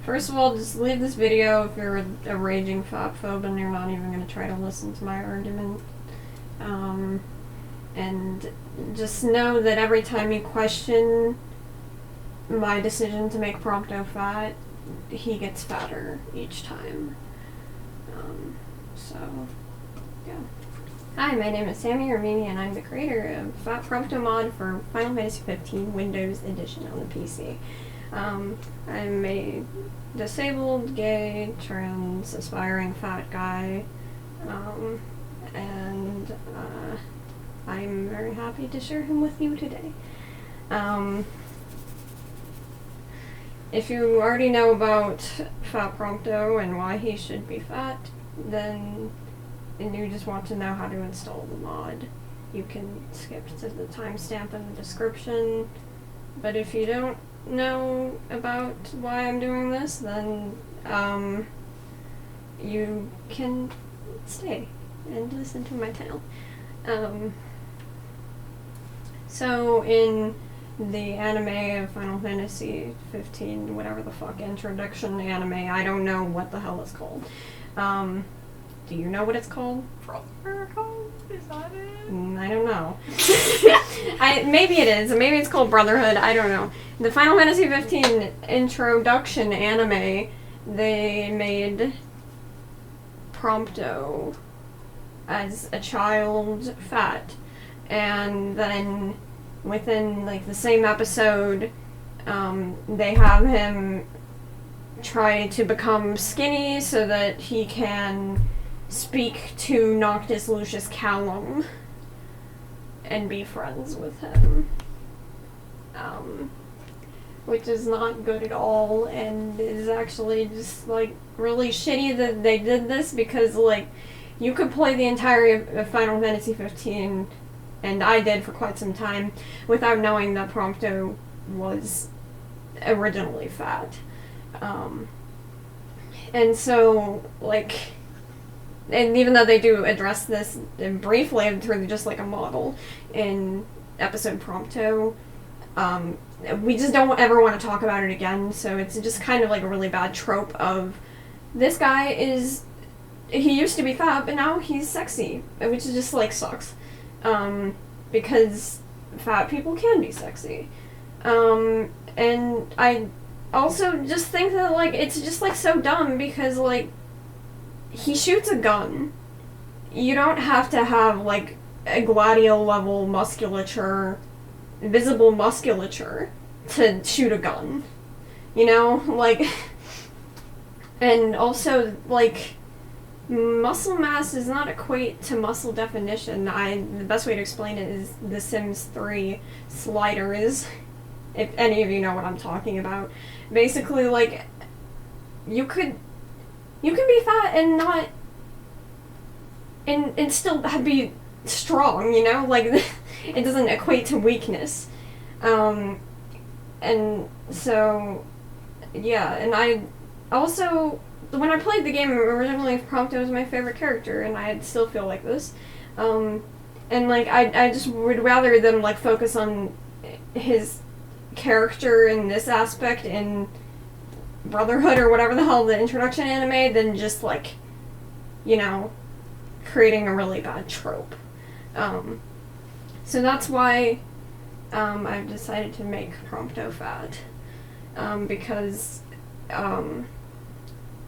First of all, just leave this video if you're a raging fatphobe and you're not even going to try to listen to my argument. And just know that every time you question my decision to make Prompto fat, he gets fatter each time. So, yeah. Hi, my name is Sammy Armini, and I'm the creator of Fat Prompto mod for Final Fantasy 15 Windows Edition on the PC. I'm a disabled, gay, trans, aspiring fat guy, and I'm very happy to share him with you today. If you already know about Fat Prompto and why he should be fat, then and you just want to know how to install the mod, you can skip to the timestamp in the description. But if you don't know about why I'm doing this, then you can stay and listen to my tale. So in the anime of Final Fantasy 15, whatever the fuck, introduction anime, I don't know what the hell it's called. Do you know what it's called? Brotherhood? Is that it? I don't know. Maybe it is. Maybe it's called Brotherhood. I don't know. The Final Fantasy 15 introduction anime, they made Prompto as a child fat, and then within like the same episode, they have him try to become skinny so that he can speak to Noctis Lucius Callum and be friends with him. Which is not good at all, and is actually just like really shitty that they did this, because like you could play the entire Final Fantasy 15, and I did for quite some time, without knowing that Prompto was originally fat. And so, like, and even though they do address this briefly through just like a model in episode Prompto, we just don't ever want to talk about it again, so it's just kind of like a really bad trope of this guy he used to be fat, but now he's sexy, which just like sucks. Because fat people can be sexy. And I also just think that, like, it's just, like, so dumb, because, like, he shoots a gun. You don't have to have, like, a gladio-level musculature, visible musculature, to shoot a gun. You know? Like, and also, like, muscle mass does not equate to muscle definition. The best way to explain it is the Sims 3 sliders, if any of you know what I'm talking about. Basically, like, you can be fat and not, and still be strong, you know? Like, it doesn't equate to weakness. And so, yeah, and I also, when I played the game originally, Prompto was my favorite character, and I still feel like this. And, like, I just would rather them, like, focus on his character in this aspect in Brotherhood or whatever the hell the introduction anime than just, like, you know, creating a really bad trope. So that's why I've decided to make Prompto fat. Because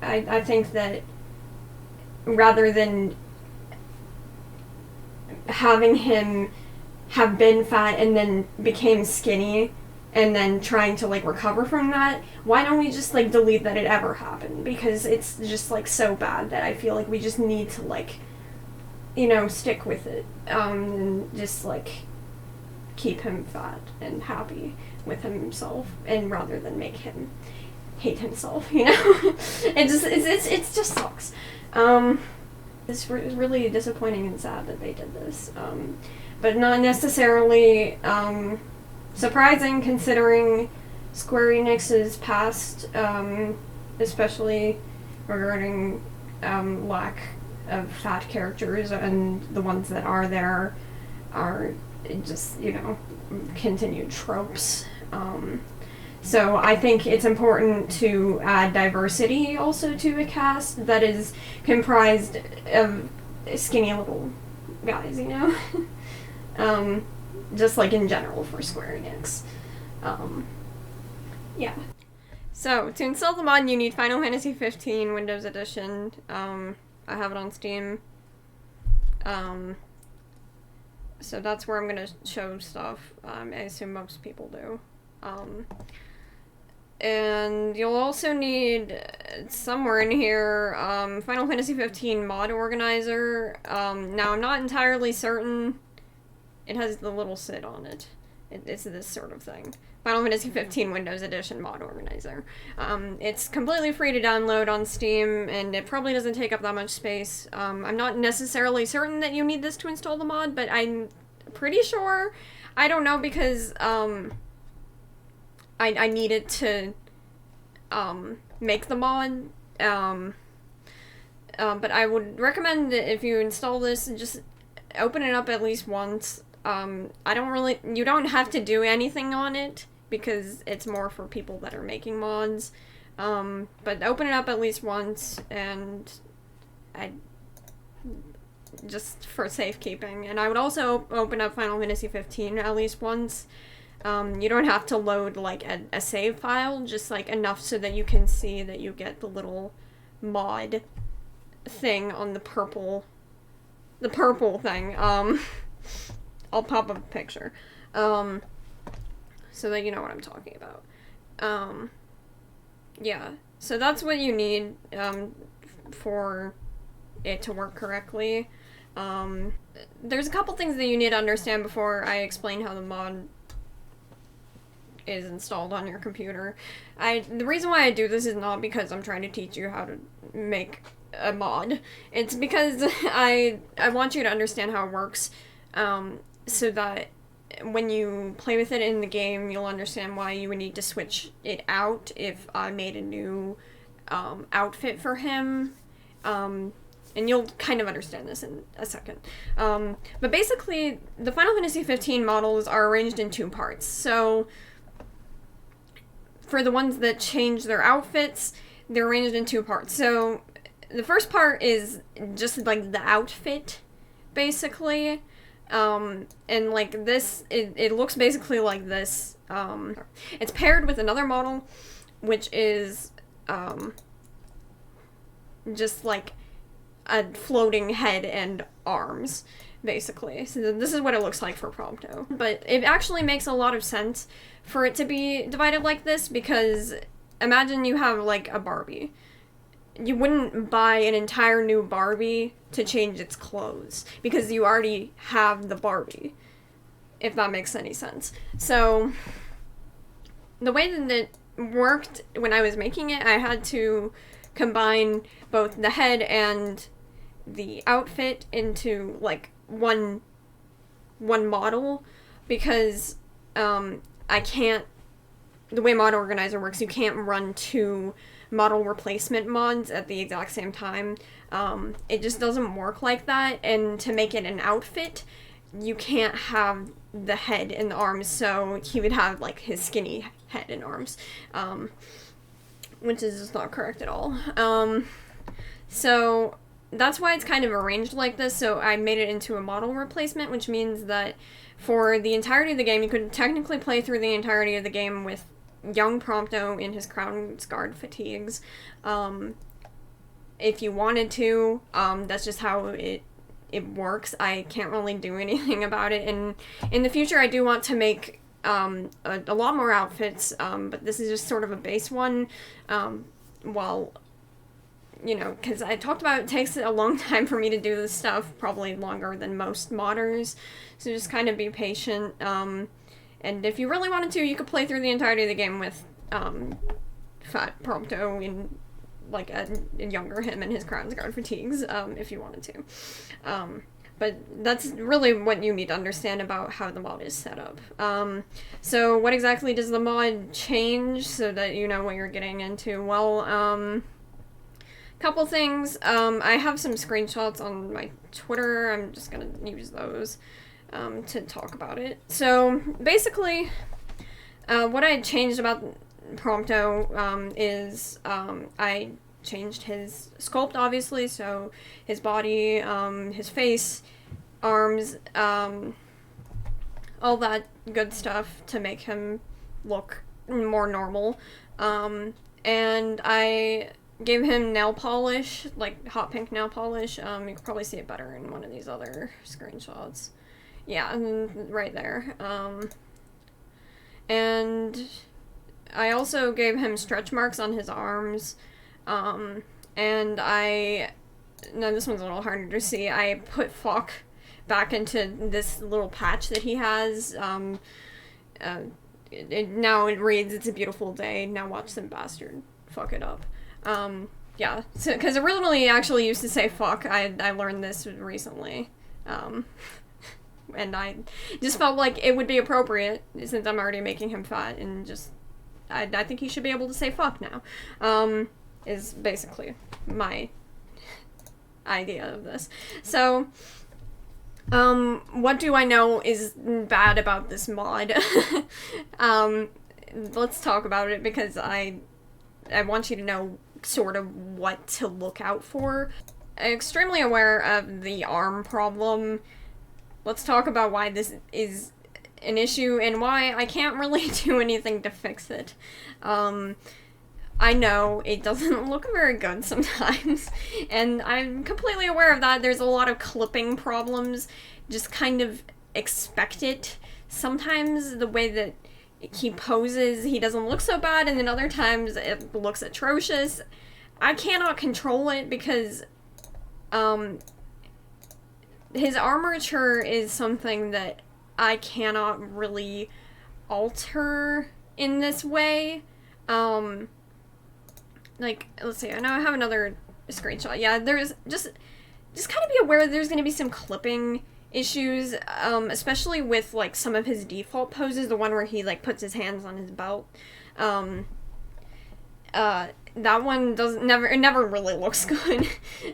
I think that rather than having him have been fat and then became skinny and then trying to, like, recover from that, why don't we just, like, delete that it ever happened? Because it's just, like, so bad that I feel like we just need to, like, you know, stick with it, and just, like, keep him fat and happy with himself, and rather than make him hate himself, you know? it just sucks. It's really disappointing and sad that they did this, but not necessarily surprising, considering Square Enix's past, especially regarding lack of fat characters, and the ones that are there are just, you know, continued tropes. So I think it's important to add diversity also to a cast that is comprised of skinny little guys, you know? Just like in general for Square Enix. Yeah. So, to install the mod, you need Final Fantasy 15 Windows Edition. I have it on Steam. So that's where I'm gonna show stuff. I assume most people do. And you'll also need, somewhere in here, Final Fantasy 15 Mod Organizer. Now, I'm not entirely certain. It has the little SID on it. It's this sort of thing. Final Fantasy 15 Windows Edition Mod Organizer. It's completely free to download on Steam, and it probably doesn't take up that much space. I'm not necessarily certain that you need this to install the mod, but I'm pretty sure. I don't know, because I need it to make the mod. But I would recommend that if you install this, just open it up at least once. You don't have to do anything on it, because it's more for people that are making mods. But open it up at least once, and just for safekeeping. And I would also open up Final Fantasy 15 at least once. You don't have to load, like, a save file, just, like, enough so that you can see that you get the little mod thing on the purple thing. I'll pop up a picture, so that you know what I'm talking about. Yeah, so that's what you need, for it to work correctly. There's a couple things that you need to understand before I explain how the mod is installed on your computer. The reason why I do this is not because I'm trying to teach you how to make a mod. It's because I want you to understand how it works, so that when you play with it in the game, you'll understand why you would need to switch it out if I made a new outfit for him. And you'll kind of understand this in a second. But basically, the Final Fantasy 15 models are arranged in two parts. So, for the ones that change their outfits, they're arranged in two parts. So, the first part is just, like, the outfit, basically. And, like, this, it looks basically like this. It's paired with another model, which is, just, like, a floating head and arms, basically. So this is what it looks like for Prompto. But it actually makes a lot of sense for it to be divided like this, because imagine you have, like, a Barbie. You wouldn't buy an entire new Barbie to change its clothes, because you already have the Barbie, if that makes any sense. So, the way that it worked when I was making it, I had to combine both the head and the outfit into, like, one model, because I can't, the way Mod Organizer works, you can't run two model replacement mods at the exact same time. It just doesn't work like that, and to make it an outfit, you can't have the head and the arms, so he would have, like, his skinny head and arms, which is just not correct at all. So that's why it's kind of arranged like this. So I made it into a model replacement, which means that for the entirety of the game, you could technically play through the entirety of the game with young Prompto in his Crownsguard fatigues, if you wanted to. That's just how it works. I can't really do anything about it, and in the future I do want to make a lot more outfits, but this is just sort of a base one, while, you know, because I talked about it takes a long time for me to do this stuff, probably longer than most modders, so just kind of be patient. And if you really wanted to, you could play through the entirety of the game with fat Prompto in, like, a younger him and his Crownsguard fatigues, if you wanted to. But that's really what you need to understand about how the mod is set up. So what exactly does the mod change so that you know what you're getting into? Well, couple things. I have some screenshots on my Twitter. I'm just gonna use those to talk about it. So basically, what I changed about Prompto is I changed his sculpt, obviously, so his body, his face, arms, all that good stuff to make him look more normal. And I gave him nail polish, like hot pink nail polish. You can probably see it better in one of these other screenshots. Yeah, right there. And I also gave him stretch marks on his arms. And now this one's a little harder to see. I put fuck back into this little patch that he has. Now it reads, "It's a beautiful day. Now watch some bastard fuck it up." Yeah, so, because originally actually used to say fuck. I learned this recently. And I just felt like it would be appropriate, since I'm already making him fat, and just, I think he should be able to say fuck now. Is basically my idea of this. So, what do I know is bad about this mod? Let's talk about it, because I want you to know sort of what to look out for. I'm extremely aware of the arm problem. Let's talk about why this is an issue and why I can't really do anything to fix it. I know it doesn't look very good sometimes, and I'm completely aware of that. There's a lot of clipping problems. Just kind of expect it. Sometimes the way that he poses, he doesn't look so bad, and then other times it looks atrocious. I cannot control it because his armature is something that I cannot really alter in this way. Like, let's see, I know I have another screenshot. Yeah, there's just kind of be aware there's going to be some clipping issues, especially with, like, some of his default poses, the one where he, like, puts his hands on his belt. That one it never really looks good.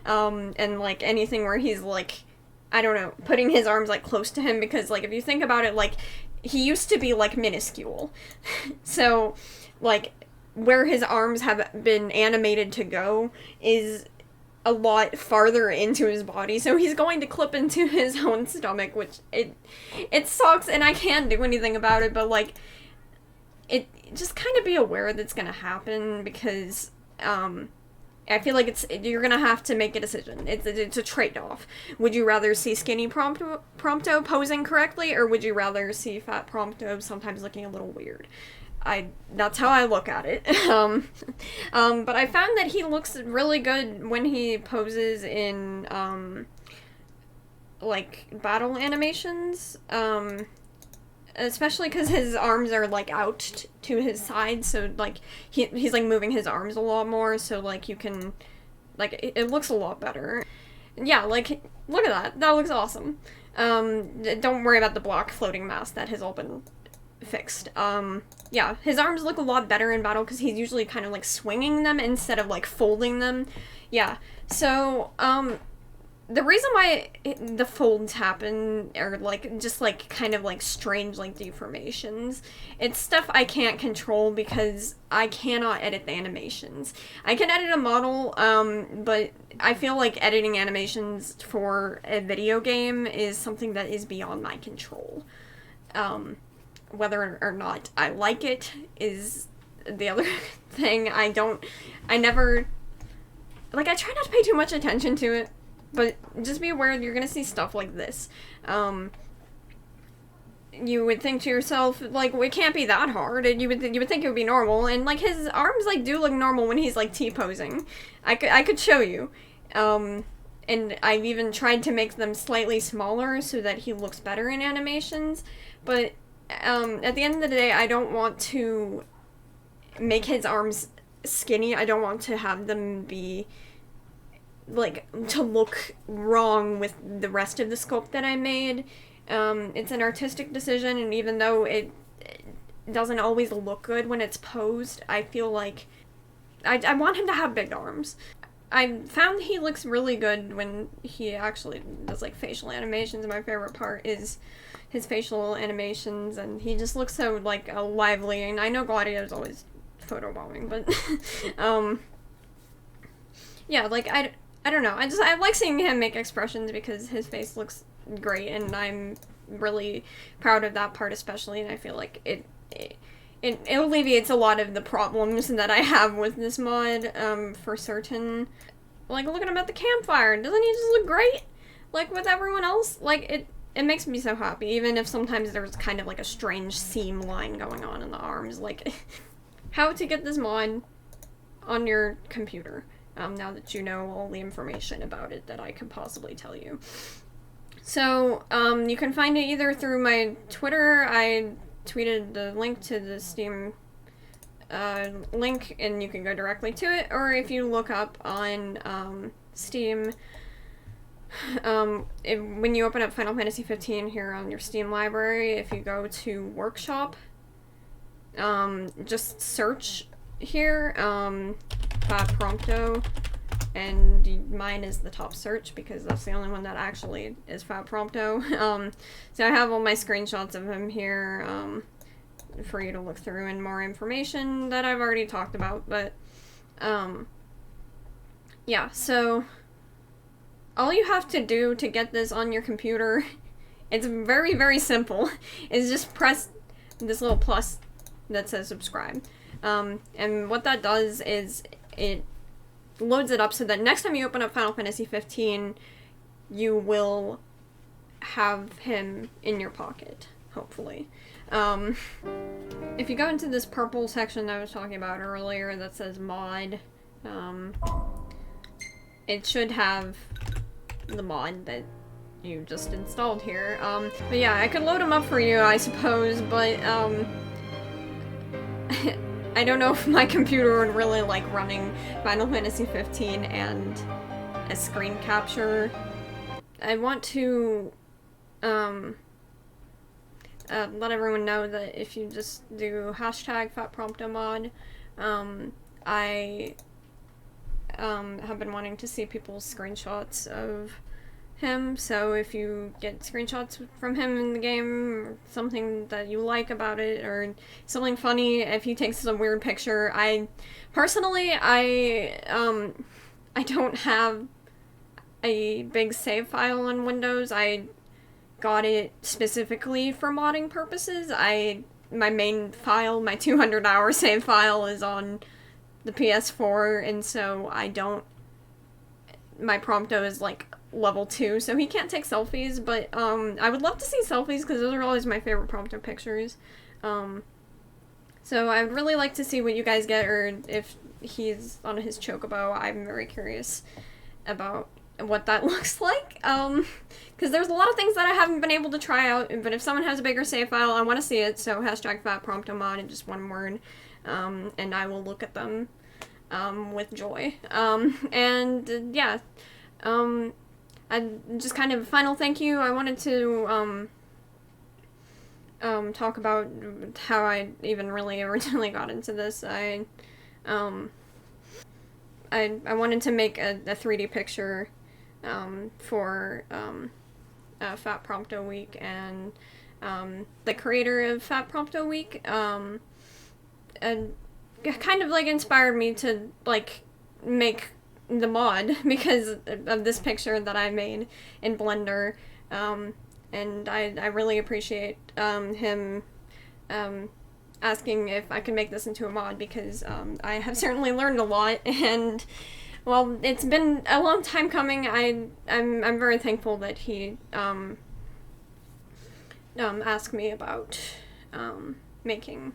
And, like, anything where he's, like, I don't know, putting his arms, like, close to him, because, like, if you think about it, like, he used to be, like, minuscule. So, like, where his arms have been animated to go is a lot farther into his body, so he's going to clip into his own stomach, which it sucks, and I can't do anything about it, but, like, it just kind of be aware that's gonna happen, because, I feel like you're gonna have to make a decision. It's a trade-off. Would you rather see skinny Prompto posing correctly, or would you rather see fat Prompto sometimes looking a little weird? That's how I look at it. But I found that he looks really good when he poses in, like, battle animations, especially because his arms are, like, out to his side, so, like, he's, like, moving his arms a lot more, so, like, you can, like, it looks a lot better. Yeah, like, look at that looks awesome. Don't worry about the block floating mass, that has all been fixed. Yeah, his arms look a lot better in battle because he's usually kind of like swinging them instead of like folding them. Yeah, so, the reason why the folds happen are like just like kind of like strange like deformations. It's stuff I can't control because I cannot edit the animations. I can edit a model, but I feel like editing animations for a video game is something that is beyond my control. Whether or not I like it is the other thing. I never, like, I try not to pay too much attention to it, but just be aware you're gonna see stuff like this. You would think to yourself, like, well, it can't be that hard, and you would think it would be normal, and, like, his arms, like, do look normal when he's, like, T-posing. I could show you. And I've even tried to make them slightly smaller so that he looks better in animations, but at the end of the day, I don't want to make his arms skinny. I don't want to have them be, like, to look wrong with the rest of the sculpt that I made. It's an artistic decision, and even though it doesn't always look good when it's posed, I feel like I want him to have big arms. I found he looks really good when he actually does, like, facial animations. My favorite part is his facial animations, and he just looks so, like, lively, and I know Gladio's always photobombing, but, yeah, like, I don't know, I like seeing him make expressions because his face looks great, and I'm really proud of that part especially, and I feel like it alleviates a lot of the problems that I have with this mod, for certain. Like, look at him at the campfire, doesn't he just look great? Like, with everyone else? Like, it makes me so happy, even if sometimes there's kind of like a strange seam line going on in the arms, like, how to get this mod on your computer, now that you know all the information about it that I could possibly tell you. So, you can find it either through my Twitter. I tweeted the link to the Steam link, and you can go directly to it, or if you look up on Steam, when you open up Final Fantasy 15 here on your Steam library, if you go to Workshop, just search here, Prompto, and mine is the top search because that's the only one that actually is Prompto. So I have all my screenshots of him here, for you to look through, and more information that I've already talked about, but, yeah, so all you have to do to get this on your computer, it's very, very simple, is just press this little plus that says subscribe, and what that does is it loads it up so that next time you open up Final Fantasy 15, you will have him in your pocket, hopefully. If you go into this purple section that I was talking about earlier that says mod, it should have the mod that you just installed here. But yeah, I could load them up for you, I suppose, but, I don't know if my computer would really like running Final Fantasy 15 and a screen capture. I want to, let everyone know that if you just do hashtag FatPromptoMod, I have been wanting to see people's screenshots of him, so if you get screenshots from him in the game, or something that you like about it, or something funny, if he takes a weird picture, personally, I don't have a big save file on Windows. I got it specifically for modding purposes. My main file, my 200-hour save file, is on the PS4, and so my Prompto is like level 2, so he can't take selfies, but I would love to see selfies because those are always my favorite Prompto pictures. So I would really like to see what you guys get, or if he's on his chocobo. I'm very curious about what that looks like, because there's a lot of things that I haven't been able to try out, but if someone has a bigger save file, I want to see it, so hashtag FatPromptoMod in just one word, and I will look at them with joy. And yeah, just kind of a final thank you. I wanted to talk about how I even really originally got into this. I wanted to make a 3D picture for Fat Prompto Week, and the creator of Fat Prompto Week and kind of like inspired me to like make the mod because of this picture that I made in Blender, and I really appreciate him asking if I can make this into a mod, because I have certainly learned a lot, and well, it's been a long time coming. I'm very thankful that he asked me about making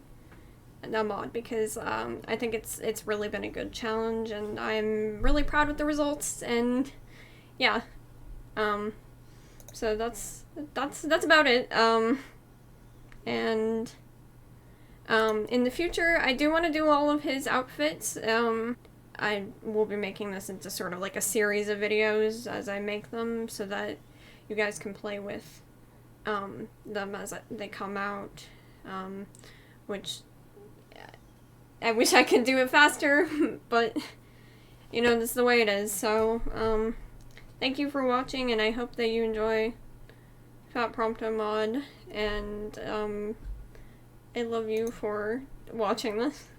a mod, because I think it's really been a good challenge, and I'm really proud with the results, and yeah, so that's about it, and in the future I do want to do all of his outfits. I will be making this into sort of like a series of videos as I make them, so that you guys can play with them as they come out, which I wish I could do it faster, but you know, this is the way it is. So thank you for watching, and I hope that you enjoy Fat Prompto Mod, and I love you for watching this.